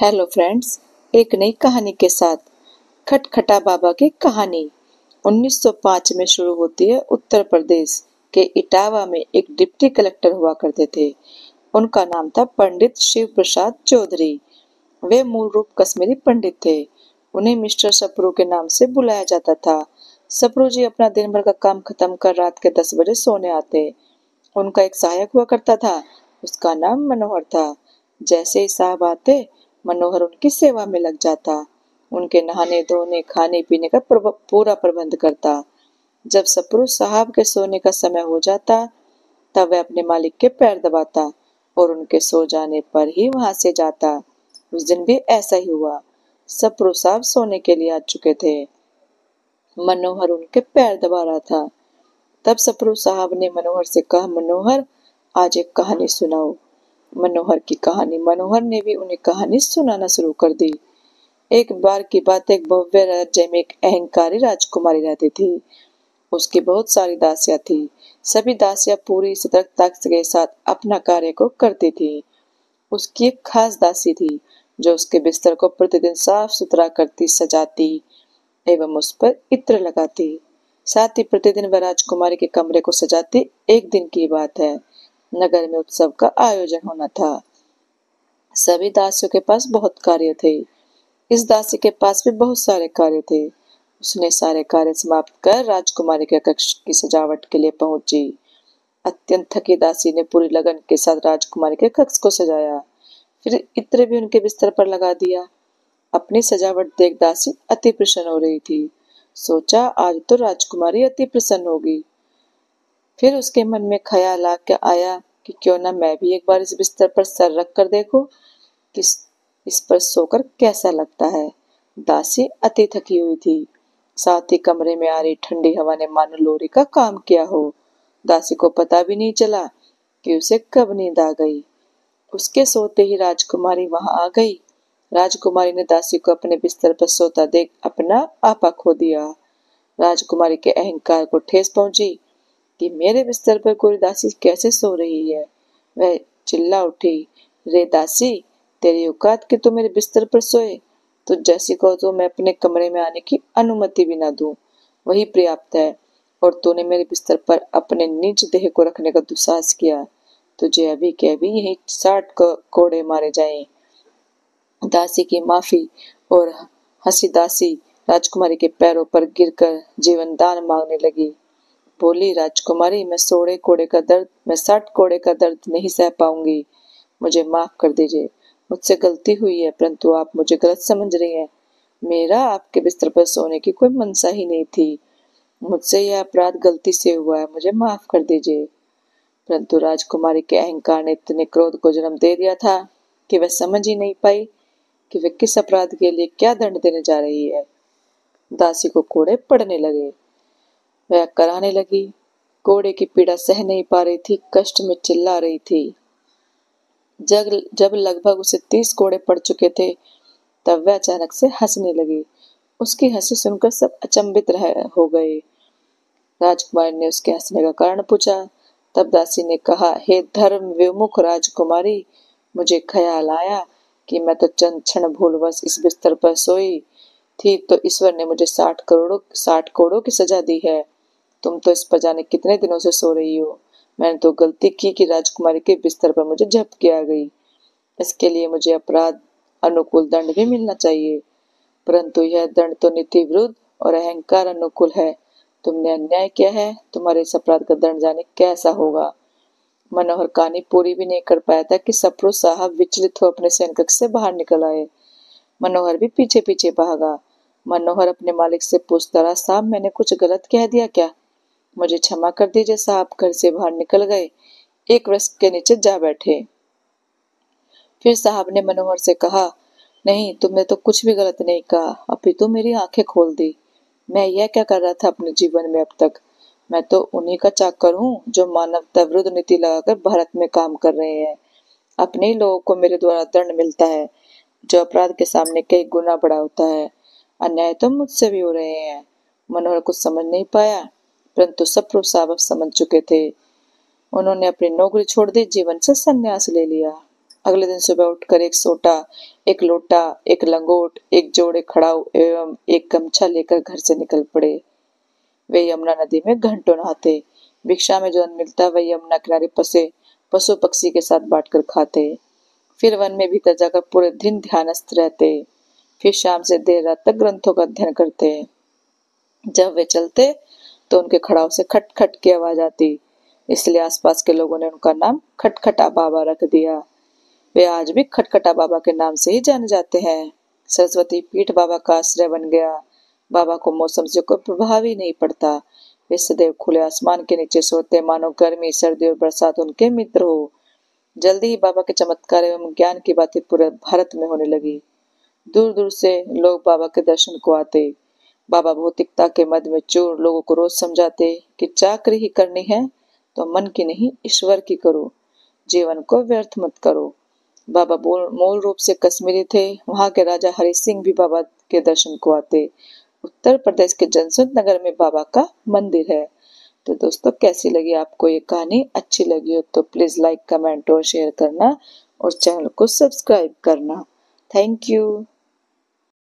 Hello friends, एक नई कहानी के साथ खटखटा बाबा की कहानी 1905 में शुरू होती है। उत्तर प्रदेश के इटावा में एक डिप्टी कलेक्टर हुआ करते थे। उनका नाम था पंडित शिव प्रसाद चौधरी। वे मूल रूप कश्मीरी पंडित थे। उन्हें मिस्टर सप्रू के नाम से बुलाया जाता था। सप्रू जी अपना दिन भर का काम खत्म कर रात के 10 बजे सोने आते। उनका एक सहायक हुआ करता था, उसका नाम मनोहर था। जैसे ही साहब आते, मनोहर उनकी सेवा में लग जाता। उनके नहाने धोने खाने पीने का पूरा प्रबंध करता। जब सप्रू साहब के सोने का समय हो जाता, तब वह अपने मालिक के पैर दबाता और उनके सो जाने पर ही वहां से जाता। उस दिन भी ऐसा ही हुआ। सप्रू साहब सोने के लिए आ चुके थे। मनोहर उनके पैर दबा रहा था। तब सप्रू साहब ने मनोहर से कहा, मनोहर, आज एक कहानी सुनाओ। मनोहर की कहानी। मनोहर ने भी उन्हें कहानी सुनाना शुरू कर दी। एक बार की बात, एक भव्य राज्य में एक अहंकारी राजकुमारी रहती थी। उसकी बहुत सारी दासियां थी। सभी दासियां पूरी सतर्कता के साथ अपना कार्य को करती थी। उसकी एक खास दासी थी जो उसके बिस्तर को प्रतिदिन साफ सुथरा करती, सजाती एवं उस पर इत्र लगाती। साथ ही प्रतिदिन वह राजकुमारी के कमरे को सजाती। एक दिन की बात है, नगर में उत्सव का आयोजन होना था। सभी दासियों के पास बहुत कार्य थे। इस दासी के पास भी बहुत सारे कार्य थे। उसने सारे कार्य समाप्त कर राजकुमारी के कक्ष की सजावट के लिए पहुंची। अत्यंत थकी दासी ने पूरी लगन के साथ राजकुमारी के कक्ष को सजाया, फिर इत्र भी उनके बिस्तर पर लगा दिया। अपनी सजावट देख दासी अति प्रसन्न हो रही थी। सोचा, आज तो राजकुमारी अति प्रसन्न होगी। फिर उसके मन में ख्याल आया कि क्यों ना मैं भी एक बार इस बिस्तर पर सर रख कर देखूं कि इस पर सोकर कैसा लगता है। दासी अति थकी हुई थी। साथ ही कमरे में आ रही ठंडी हवा ने मानो लोरी का काम किया हो। दासी को पता भी नहीं चला कि उसे कब नींद आ गई। उसके सोते ही राजकुमारी वहां आ गई। राजकुमारी ने दासी को अपने बिस्तर पर सोता देख अपना आपा खो दिया। राजकुमारी के अहंकार को ठेस पहुंची कि मेरे बिस्तर पर कोई दासी कैसे सो रही है। वह चिल्ला उठी, रे दासी, तेरी औकात कि तू मेरे बिस्तर पर सोए? तो जैसी कहो तो मैं अपने कमरे में आने की अनुमति भी ना दूं, वही पर्याप्त है। और तूने मेरे बिस्तर पर अपने निज देह को रखने का दुस्साहस किया, तुझे अभी के अभी यही 60 कोड़े मारे जाएं। दासी की माफी और हंसी दासी राजकुमारी के पैरों पर गिरकर जीवन दान मांगने लगी। बोली, राजकुमारी, मैं 60 कोड़े का दर्द नहीं सह पाऊंगी। मुझे माफ कर दीजिए। मुझसे गलती हुई है, परंतु आप मुझे गलत समझ रही हैं। मेरा आपके बिस्तर पर सोने की कोई मनसा ही नहीं थी। मुझसे यह अपराध गलती से हुआ है, मुझे माफ कर दीजिए। परंतु राजकुमारी के अहंकार ने इतने क्रोध को जन्म दे दिया था कि वह समझ ही नहीं पाई कि वह किस अपराध के लिए क्या दंड देने जा रही है। दासी को कोड़े पड़ने लगे। वह कराहने लगी। कोड़े की पीड़ा सह नहीं पा रही थी, कष्ट में चिल्ला रही थी। जब लगभग उसे 30 कोड़े पड़ चुके थे, तब वह अचानक से हंसने लगी। उसकी हंसी सुनकर सब अचंभित हो गए। राजकुमारी ने उसके हंसने का कारण पूछा। तब दासी ने कहा, हे धर्म विमुख राजकुमारी, मुझे ख्याल आया कि मैं तो चंद क्षण भूलवश इस बिस्तर पर सोई थी, तो ईश्वर ने मुझे 60 कोड़ों की सजा दी है। तुम तो इस पर जाने कितने दिनों से सो रही हो। मैंने तो गलती की कि राजकुमारी के बिस्तर पर मुझे झपकी आ गई। इसके लिए मुझे अपराध अनुकूल दंड भी मिलना चाहिए, परंतु यह दंड तो नीति विरुद्ध और अहंकार अनुकूल है। तुमने अन्याय किया है, तुम्हारे इस अपराध का दंड जाने कैसा होगा। मनोहर कहानी पूरी भी नहीं कर पाया था कि सप्रू साहब विचलित हो अपने शयन कक्ष से बाहर निकल आए। मनोहर भी पीछे पीछे भागा। मनोहर अपने मालिक से पूछता रहा, साहब, मैंने कुछ गलत कह दिया क्या? मुझे क्षमा कर दीजिए साहब। घर से बाहर निकल गए, एक वृक्ष के नीचे जा बैठे। फिर साहब ने मनोहर से कहा, नहीं, तुमने तो कुछ भी गलत नहीं कहा, अभी तो मेरी आंखें खोल दी। मैं यह क्या कर रहा था अपने जीवन में अब तक? मैं तो उन्हीं का चाकर हूँ जो मानवता विरुद्ध नीति लगाकर भारत में काम कर रहे हैं। अपने ही लोगों को मेरे द्वारा दंड मिलता है, जो अपराध के सामने कई गुना बड़ा होता है। अन्याय तो मुझसे भी हो रहे हैं। मनोहर कुछ समझ नहीं पाया, परंतु सप्रू साहब समझ चुके थे। उन्होंने अपनी नौकरी छोड़ दी, जीवन से संन्यास ले लिया। अगले दिन सुबह उठकर एक सोटा, एक लोटा, एक लंगोट, एक जोड़े खड़ाऊ एवं एक गमछा लेकर घर से निकल पड़े। वे यमुना नदी में घंटों नहाते। भिक्षा में जो अन्न मिलता वह यमुना किनारे पसे पशु पक्षी के साथ बांटकर खाते। फिर वन में भीतर जाकर पूरे दिन ध्यानस्थ रहते। फिर शाम से देर रात तक ग्रंथों का अध्ययन करते। जब वे चलते तो उनके खड़ाऊ से खट खट की आवाज आती, इसलिए आसपास के लोगों ने उनका नाम खटखटा बाबा रख दिया। वे आज भी खटखटा बाबा के नाम से ही जाने जाते हैं। सरस्वती पीठ बाबा का आश्रय बन गया। बाबा को मौसम से कोई प्रभाव ही नहीं पड़ता। वे सदैव खुले आसमान के नीचे सोते, मानो गर्मी, सर्दी और बरसात उनके मित्र हो। जल्दी ही बाबा के चमत्कार एवं ज्ञान की बातें पूरे भारत में होने लगी। दूर दूर से लोग बाबा के दर्शन को आते। बाबा भौतिकता के मद में चूर लोगों को रोज समझाते कि चाकरी ही करनी है तो मन की नहीं ईश्वर की करो, जीवन को व्यर्थ मत करो। बाबा मूल रूप से कश्मीरी थे। वहां के राजा हरि सिंह भी बाबा के दर्शन को आते। उत्तर प्रदेश के जनसंत नगर में बाबा का मंदिर है। तो दोस्तों, कैसी लगी आपको ये कहानी? अच्छी लगी हो तो प्लीज लाइक, कमेंट और शेयर करना और चैनल को सब्सक्राइब करना। Thank you.